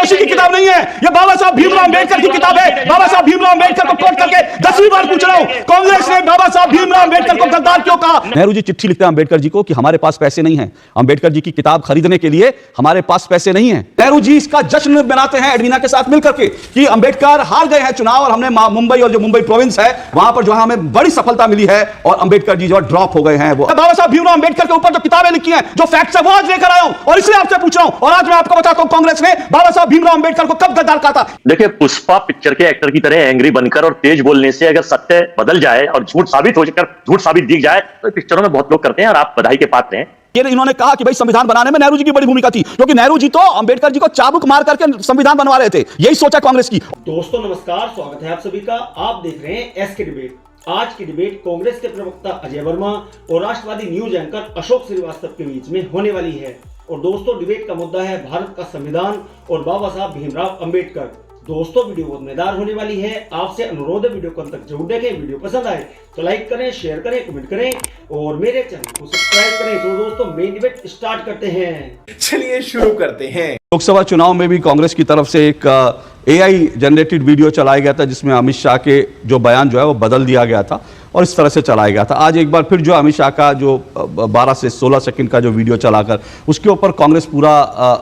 जोशी की किताब नहीं है, ये बाबा साहब भीमराव अंबेडकर की किताब है। बाबा साहब भीमराव अंबेडकर को कोट करके 10वीं बार पूछ रहा हूं, कांग्रेस ने बाबा साहब भीमराव अंबेडकर को गद्दार क्यों कहा? नेहरू जी चिट्ठी लिखते हैं अंबेडकर जी को कि हमारे पास पैसे नहीं हैं, अंबेडकर जी की किताब खरीदने के लिए हमारे पास पैसे नहीं हैं। नेहरू जी इसका जश्न मनाते हैं एडवीना के साथ मिलकर के कि अंबेडकर हार गए हैं चुनाव और हमने मुंबई और जो मुंबई प्रोविंस है वहां पर जो है हमें बड़ी सफलता मिली है और अंबेडकर जी जो ड्रॉप हो गए हैं। वो बाबा साहब भीमराव अंबेडकर के ऊपर जो किताबें लिखी हैं, जो फैक्ट्स है, वो आज लेकर आया हूं और इसलिए आपसे पूछ रहा हूं। और आज मैं आपको बताता हूं कांग्रेस ने बाबा साहब भीमराव अंबेडकर को कब गद्दार कहा था। देखिए, पुष्पा पिक्चर के एक्टर की तरह एंग्री बनकर और तेज बोलने से अगर सत्य बदल जाए और झूठ साबित हो जाकर झूठ साबित दिख जाए तो पिक्चरों में बहुत लोग करते हैं और आप बधाई के पात्र हैं। ये इन्होंने कहा कि भाई संविधान बनाने में नेहरू जी की बड़ी भूमिका थी, क्योंकि नेहरू जी तो अंबेडकर जी को चाबुक मार करके संविधान बनवा रहे थे। यही सोचा कांग्रेस की। दोस्तों नमस्कार, स्वागत है आप सभी का। आप देख रहे हैं एस के डिबेट। आज की डिबेट कांग्रेस के प्रवक्ता अजय वर्मा और राष्ट्रवादी न्यूज एंकर अशोक श्रीवास्तव के बीच में होने वाली है। और दोस्तों डिबेट का मुद्दा है भारत का संविधान और बाबा साहब भीमराव अंबेडकर। दोस्तों वीडियो बहुत मजेदार होने वाली है। आपसे अनुरोध है वीडियो को अंत तक जरूर देखें। वीडियो पसंद आए तो लाइक करें, शेयर करें, कमेंट करें और मेरे चैनल को सब्सक्राइब करें। तो दोस्तों मेन डिबेट स्टार्ट करते हैं। चलिए शुरू करते हैं। लोकसभा चुनाव में भी कांग्रेस की तरफ से एक एआई जनरेटेड वीडियो चलाया गया था जिसमें अमित शाह के जो बयान जो है वो बदल दिया गया था और इस तरह से चलाया गया था। आज एक बार फिर जो अमित शाह का जो 12 से 16 सेकंड का जो वीडियो चलाकर उसके ऊपर कांग्रेस पूरा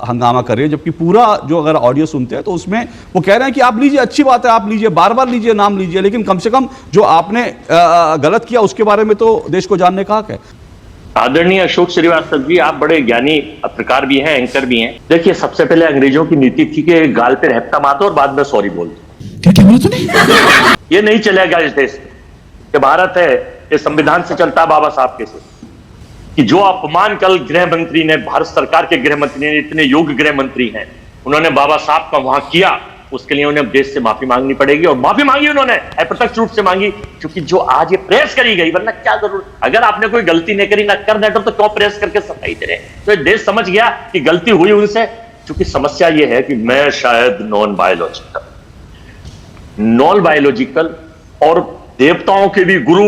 हंगामा कर रही है, जबकि पूरा जो अगर ऑडियो सुनते हैं तो उसमें वो कह रहे हैं कि आप लीजिए, अच्छी बात है, आप लीजिए, बार बार लीजिए, नाम लीजिए, लेकिन कम से कम जो आपने गलत किया उसके बारे में तो देश को जानने का हक है। आदरणीय अशोक श्रीवास्तव जी, आप बड़े ज्ञानी पत्रकार भी हैं, एंकर भी हैं। देखिए, सबसे पहले अंग्रेजों की नीति थी कि गाल पे रहता मार दो और बाद में सॉरी बोल दो। क्या बोला तूने? ये नहीं चलेगा इस देश में। कि भारत है ये संविधान से चलता, बाबा साहब के से। कि जो अपमान कल गृह मंत्री ने, भारत सरकार के गृह मंत्री ने, इतने योग्य गृह मंत्री हैं, उन्होंने बाबा साहब का वहां किया, उसके लिए उन्हें देश से माफी मांगनी पड़ेगी। और माफी मांगी उन्होंने, अप्रत्यक्ष रूप से मांगी, क्योंकि जो आज ये प्रेस करी गई, वरना क्या जरूर, अगर आपने कोई गलती नहीं करी ना कर देते तो क्यों प्रेस करके सफाई दे रहे। तो देश समझ गया कि गलती हुई उनसे। क्योंकि समस्या ये है कि मैं शायद नॉन बायोलॉजिकल और देवताओं के भी गुरु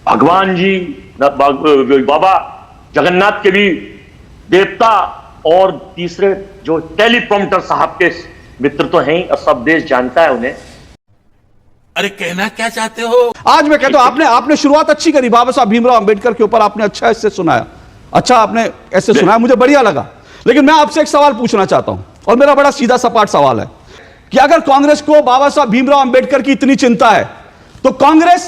भगवान जी, बाबा जगन्नाथ के भी देवता और तीसरे जो टेलीप्रॉम्प्टर साहब के मित्र तो हैं और सब देश जानता है उन्हें। अरे कहना क्या चाहते हो? आज मैं कहता हूं आपने शुरुआत अच्छी करी, बाबा साहब भीमराव अंबेडकर के ऊपर आपने अच्छा ऐसे सुनाया, अच्छा आपने ऐसे सुनाया, मुझे बढ़िया लगा। लेकिन मैं आपसे एक सवाल पूछना चाहता हूं और मेरा बड़ा सीधा सपाट सवाल है कि अगर कांग्रेस को बाबा साहब भीमराव अंबेडकर की इतनी चिंता है तो कांग्रेस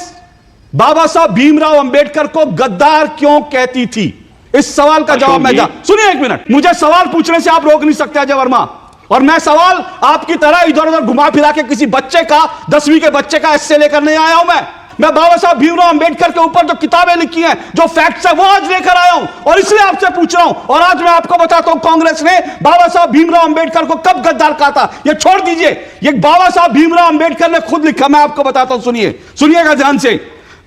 बाबा साहब भीमराव अंबेडकर को गद्दार क्यों कहती थी? इस सवाल का जवाब मैं सुनिए एक मिनट, मुझे सवाल पूछने से आप रोक नहीं सकते अजय वर्मा। और मैं सवाल आपकी तरह इधर उधर घुमा फिरा के किसी बच्चे का, 10वीं के बच्चे का एस्से लेकर नहीं आया हूं। मैं बाबा साहब भीमराव अंबेडकर के ऊपर जो किताबें लिखी हैं, जो फैक्ट्स है, वो आज लेकर आया हूं और इसलिए आपसे पूछ रहा हूं। और आज मैं आपको बताता हूं कांग्रेस ने बाबा साहब भीमराव अंबेडकर को कब गद्दार कहा था। ये छोड़ दीजिए, ये बाबा साहब भीमराव अंबेडकर ने खुद लिखा, मैं आपको बताता हूं, सुनिएगा ध्यान से।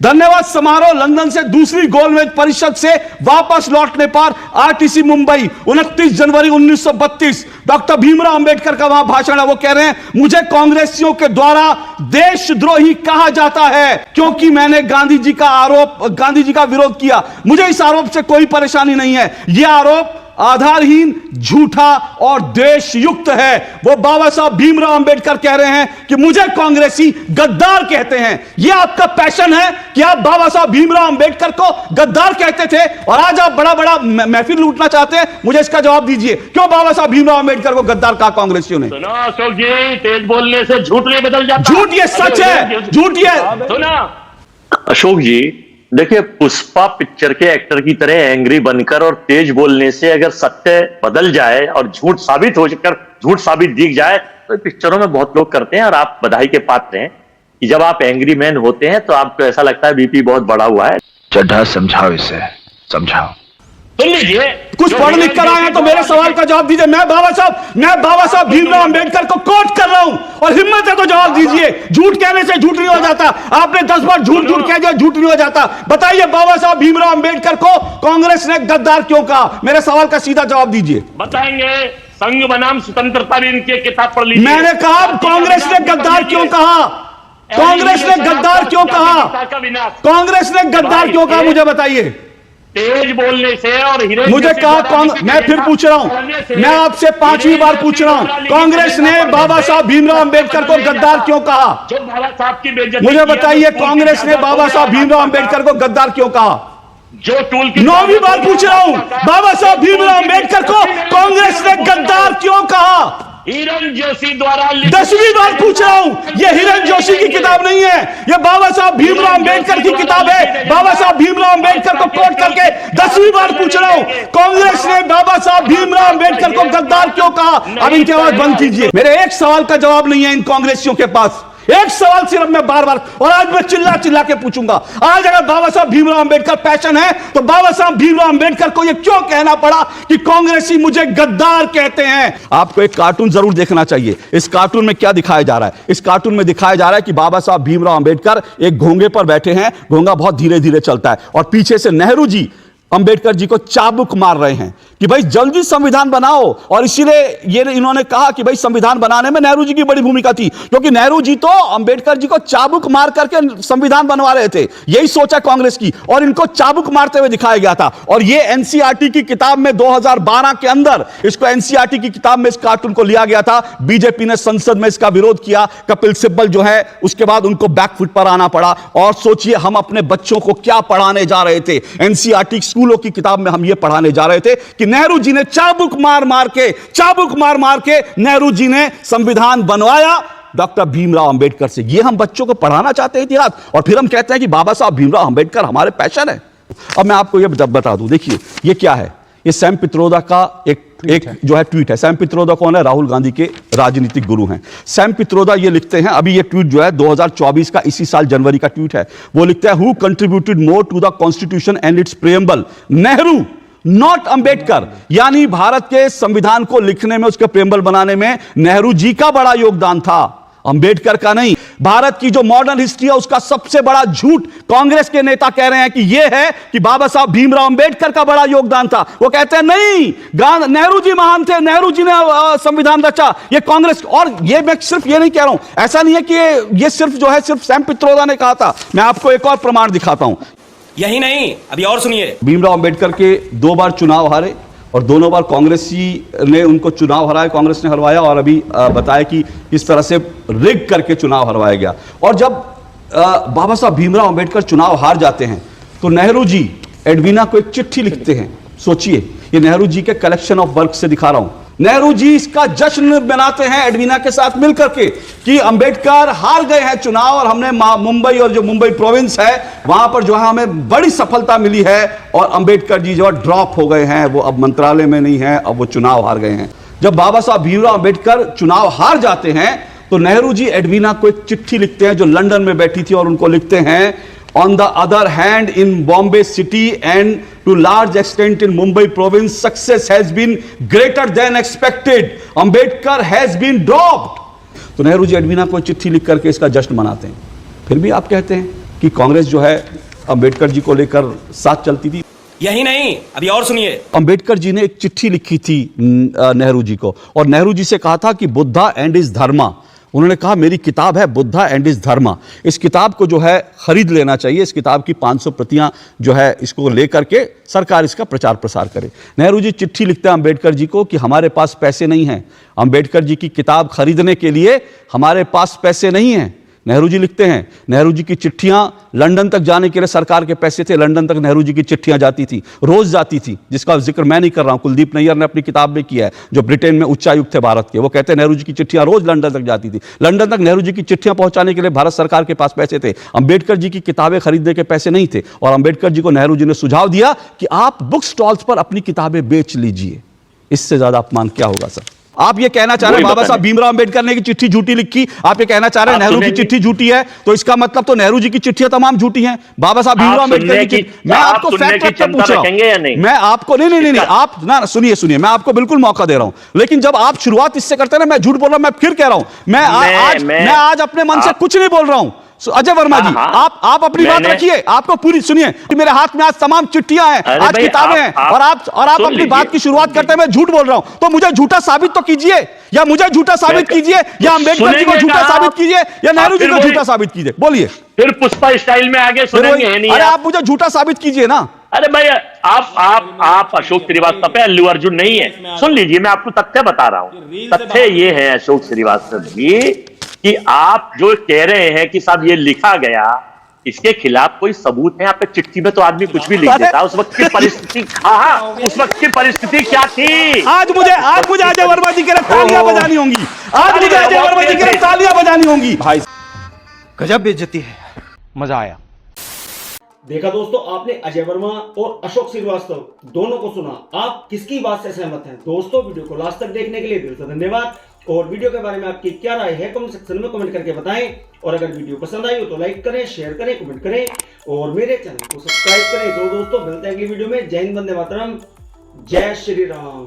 धन्यवाद समारोह लंदन से दूसरी गोलमेज परिषद से वापस लौटने पर आरटीसी मुंबई 29 जनवरी 1932 डॉक्टर भीमराव अंबेडकर का वहां भाषण है। वो कह रहे हैं, मुझे कांग्रेसियों के द्वारा देशद्रोही कहा जाता है क्योंकि मैंने गांधी जी का विरोध किया। मुझे इस आरोप से कोई परेशानी नहीं है। यह आरोप आधारहीन, झूठा और देशयुक्त है। वो बाबा साहब भीमराव अंबेडकर कह रहे हैं कि मुझे कांग्रेसी गद्दार कहते हैं। यह आपका पैशन है कि आप बाबा साहब भीमराव अंबेडकर को गद्दार कहते थे और आज आप बड़ा बड़ा महफिल लूटना चाहते हैं। मुझे इसका जवाब दीजिए, क्यों बाबा साहब भीमराव अंबेडकर को गद्दार कहा कांग्रेसियों ने? सुनो अशोक जी, तेज बोलने से झूठ नहीं बदल जाता। झूठ ये सच है, झूठ ये। सुनो अशोक जी, देखिए, पुष्पा पिक्चर के एक्टर की तरह एंग्री बनकर और तेज बोलने से अगर सत्य बदल जाए और झूठ साबित हो जाकर झूठ साबित दिख जाए तो पिक्चरों में बहुत लोग करते हैं और आप बधाई के पात्र हैं कि जब आप एंग्री मैन होते हैं तो आपको ऐसा लगता है बीपी बहुत बड़ा हुआ है। चड्ढा समझाओ इसे, समझाओ। सुन लीजिए, कुछ पढ़ लिख कर आए हैं तो मेरे सवाल का जवाब दीजिए। मैं बाबा साहब भीमराव अंबेडकर को कोट कर रहा हूं और हिम्मत है तो जवाब दीजिए। झूठ कहने से झूठ नहीं हो जाता। आपने 10 बार झूठ कह दिया, झूठ नहीं हो जाता। बताइए, बाबा साहब भीमराव अंबेडकर को कांग्रेस ने गद्दार क्यों कहा? मेरे सवाल का सीधा जवाब दीजिए। बताएंगे। संघ बनाम स्वतंत्रता भी इनकी किताब पढ़ लीजिए। मैंने कहा कांग्रेस ने गद्दार क्यों कहा? कांग्रेस ने गद्दार क्यों कहा? कांग्रेस ने गद्दार क्यों कहा, मुझे बताइए। तेज बोलने से और हिरण मुझे कहा मैं फिर पूछ रहा हूं, मैं आपसे 5वीं बार पूछ रहा हूं, कांग्रेस ने बाबा साहब भीमराव अंबेडकर को गद्दार क्यों कहा? जो बाबा साहब की बेइज्जती मुझे की है, बताइए, तो कांग्रेस ने बाबा साहब भीमराव अंबेडकर को गद्दार क्यों कहा? जो टूल की 9वीं बार पूछ रहा हूं, बाबा साहब भीमराव अंबेडकर को कांग्रेस ने गद्दार क्यों कहा? हिरण जोशी द्वारा 10वीं बार पूछ रहा हूं, यह हिरण जोशी की किताब नहीं है, यह बाबा साहब भीमराव अंबेडकर की किताब है। बाबा साहब भीमराव अंबेडकर को कोट करके 10वीं बार पूछ रहा हूं, कांग्रेस ने बाबा साहब भीमराव अंबेडकर को गद्दार क्यों कहा? अब इनकी आवाज बंद कीजिए। मेरे एक सवाल का जवाब नहीं है इन कांग्रेसियों के पास, एक सवाल सिर्फ मैं बार बार, और आज मैं चिल्ला चिल्ला के पूछूंगा। आज अगर बाबा साहब भीमराव अंबेडकर पैशन है, तो बाबा साहब भीमराव अंबेडकर को यह क्यों कहना पड़ा कि कांग्रेसी मुझे गद्दार कहते हैं? आपको एक कार्टून जरूर देखना चाहिए। इस कार्टून में क्या दिखाया जा रहा है? इस कार्टून में दिखाया जा रहा है कि बाबा साहब भीमराव अंबेडकर एक घोंगे पर बैठे हैं, घोंगा बहुत धीरे धीरे चलता है, और पीछे से नेहरू जी अंबेडकर जी को चाबुक मार रहे हैं कि भाई जल्दी संविधान बनाओ। और इसीलिए ये इन्होंने कहा कि भाई संविधान बनाने में नेहरू जी की बड़ी भूमिका थी, क्योंकि नेहरू जी तो अंबेडकर जी को चाबुक मार करके संविधान बनवा रहे थे। यही सोचा कांग्रेस की, और इनको चाबुक मारते हुए दिखाया गया था। और ये एनसीईआरटी की किताब में 2012 के अंदर इसको एनसीईआरटी की किताब में इस कार्टून को लिया गया था। बीजेपी ने संसद में इसका विरोध किया, कपिल सिब्बल जो है उसके बाद उनको बैकफुट पर आना पड़ा। और सोचिए हम अपने बच्चों को क्या पढ़ाने जा रहे थे? एनसीईआरटी स्कूलों की किताब में हम ये पढ़ाने जा रहे थे कि नेहरू जी ने चाबुक मार मार के नेहरू जी ने संविधान बनवाया डॉक्टर भीमराव अंबेडकर से। ये हम बच्चों को पढ़ाना चाहते हैं इतिहास, और फिर हम कहते हैं कि बाबा साहब भीमराव अंबेडकर हमारे पैशन है। अब मैं आपको ये बता दूं, देखिए ये क्या है, ये सैम पित्रोदा का एक जो है ट्वीट है। सैम पित्रोदा कौन है? राहुल गांधी के राजनीतिक गुरु हैं। सैम पित्रोदा ये लिखते हैं, अभी ये ट्वीट जो है 2024 का इसी साल जनवरी का ट्वीट है। वो लिखते हैं, who contributed more to the constitution and its preamble? Nehru, not Ambedkar. यानी भारत के संविधान को लिखने में, उसके प्रेम्बल बनाने में नेहरू जी का बड़ा योगदान था, अंबेडकर का नहीं। भारत की जो मॉडर्न हिस्ट्री है उसका सबसे बड़ा झूठ कांग्रेस के नेता कह रहे हैं कि यह है कि बाबा साहब भीमराव अंबेडकर का बड़ा योगदान था। वो कहते हैं नहीं, नेहरू जी महान थे, नेहरू जी ने संविधान रचा। ये कांग्रेस, और ये मैं सिर्फ ये नहीं कह रहा हूं, ऐसा नहीं है कि ये सिर्फ जो है सिर्फ सैम पित्रोदा ने कहा था। मैं आपको एक और प्रमाण दिखाता हूं। यही नहीं, अभी और सुनिए। भीमराव अंबेडकर के 2 बार चुनाव हारे, और दोनों बार कांग्रेसी ने उनको चुनाव हराया, कांग्रेस ने हरवाया, और अभी बताया कि इस तरह से रिग करके चुनाव हरवाया गया। और जब बाबा साहब भीमराव अंबेडकर चुनाव हार जाते हैं तो नेहरू जी एडवीना को एक चिट्ठी लिखते हैं। सोचिए, ये नेहरू जी के कलेक्शन ऑफ वर्क से दिखा रहा हूं। नेहरू जी इसका जश्न मनाते हैं एडवीना के साथ मिलकर के कि अंबेडकर हार गए हैं चुनाव, और हमने मुंबई, और जो मुंबई प्रोविंस है वहां पर जो है हमें बड़ी सफलता मिली है, और अंबेडकर जी जो ड्रॉप हो गए हैं, वो अब मंत्रालय में नहीं है, अब वो चुनाव हार गए हैं। जब बाबा साहब भीमराव अंबेडकर चुनाव हार जाते हैं तो नेहरू जी एडवीना को एक चिट्ठी लिखते हैं, जो लंदन में बैठी थी, और उनको लिखते हैं, On the other hand, in Bombay city and to large extent in Mumbai province, success has been greater than expected. Ambedkar has been dropped. तो नेहरू जी एडवीना को चिट्ठी लिख करके इसका जश्न मनाते हैं। फिर भी आप कहते हैं कि कांग्रेस जो है अंबेडकर जी को लेकर साथ चलती थी। यही नहीं, अभी और सुनिए। अंबेडकर जी ने एक चिट्ठी लिखी थी नेहरू जी को, और नेहरू जी से कहा था कि बुद्धा एंड इज धर्मा। उन्होंने कहा मेरी किताब है बुद्धा एंड इज धर्मा, इस किताब को जो है खरीद लेना चाहिए। इस किताब की 500 प्रतियां जो है इसको लेकर के सरकार इसका प्रचार प्रसार करे। नेहरू जी चिट्ठी लिखते हैं अंबेडकर जी को कि हमारे पास पैसे नहीं हैं, अंबेडकर जी की किताब खरीदने के लिए हमारे पास पैसे नहीं हैं। नेहरू जी लिखते हैं, नेहरू जी की चिट्ठियां लंदन तक जाने के लिए सरकार के पैसे थे, लंदन तक नेहरू जी की चिट्ठियां जाती थी, रोज जाती थी, जिसका जिक्र मैं नहीं कर रहा हूं, कुलदीप नैयर ने अपनी किताब में किया है, जो ब्रिटेन में उच्चायुक्त थे भारत के। वो कहते हैं नेहरू जी की चिट्ठियां रोज लंदन तक जाती थी। लंदन तक नेहरू जी की चिट्ठियां पहुंचाने के लिए भारत सरकार के पास पैसे थे, अंबेडकर जी की किताबें खरीदने के पैसे नहीं थे। और अंबेडकर जी को नेहरू जी ने सुझाव दिया कि आप बुक स्टॉल्स पर अपनी किताबें बेच लीजिए। इससे ज्यादा अपमान क्या होगा सर? आप ये कहना चाह रहे हैं बाबा साहब भीमराव अंबेडकर ने की चिट्ठी झूठी लिखी, आप ये कहना चाह रहे हैं नेहरू की चिट्ठी झूठी है, तो इसका मतलब तो नेहरू जी की चिट्ठियां तमाम झूठी हैं, बाबा साहब भीमराव अंबेडकर की चिट्ठी। मैं आपको फैक्ट चेक कर पूछ रहा हूं, मैं आपको नहीं आप ना सुनिए, मैं आपको बिल्कुल मौका दे रहा हूं, लेकिन जब आप शुरुआत इससे करते हैं ना, मैं झूठ बोल रहा हूं, मैं फिर कह रहा हूं, मैं आज अपने मन से कुछ नहीं बोल रहा हूं। अजय वर्मा जी, आप अपनी बात रखिए, आपको पूरी सुनिए। मेरे हाथ में आज तमाम चिट्ठियां हैं, आज किताबें हैं, और आप अपनी बात की शुरुआत करते हैं मैं झूठ बोल रहा हूं, तो मुझे झूठा साबित तो कीजिए, या मुझे झूठा साबित कीजिए, या अंबेडकर जी को झूठा साबित कीजिए, या नेहरू जी को झूठा साबित कीजिए। बोलिए। फिर पुष्पा स्टाइल में आगे सुनेंगे। अरे आप मुझे झूठा साबित कीजिए ना, अरे भाई आप अशोक श्रीवास्तव पे अल्लू अर्जुन नहीं है। सुन लीजिए, मैं आपको तथ्य बता रहा हूं। तथ्य ये है अशोक श्रीवास्तव जी कि आप जो कह रहे हैं कि साहब ये लिखा गया, इसके खिलाफ कोई सबूत है? आप पे चिट्ठी में तो आदमी कुछ भी लिख देता है। उस वक्त की परिस्थिति, उस वक्त की परिस्थिति क्या थी? आज मुझे अजय वर्मा जी के लिए तालियां बजानी होंगी। आज मुझे अजय वर्मा जी के लिए तालियां बजानी होंगी। भाई गजब बेइज्जती है, मजा आया। देखा दोस्तों, आपने अजय वर्मा और अशोक श्रीवास्तव दोनों को सुना। आप किसकी बात से सहमत हैं? दोस्तों, वीडियो को लास्ट तक देखने के लिए दिल से धन्यवाद। और वीडियो के बारे में आपकी क्या राय है कमेंट सेक्शन में कमेंट करके बताएं। और अगर वीडियो पसंद आई हो तो लाइक करें, शेयर करें, कमेंट करें और मेरे चैनल को सब्सक्राइब करें। तो दोस्तों, मिलते हैं अगली वीडियो में। जय हिंद, वंदे मातरम, जय श्री राम।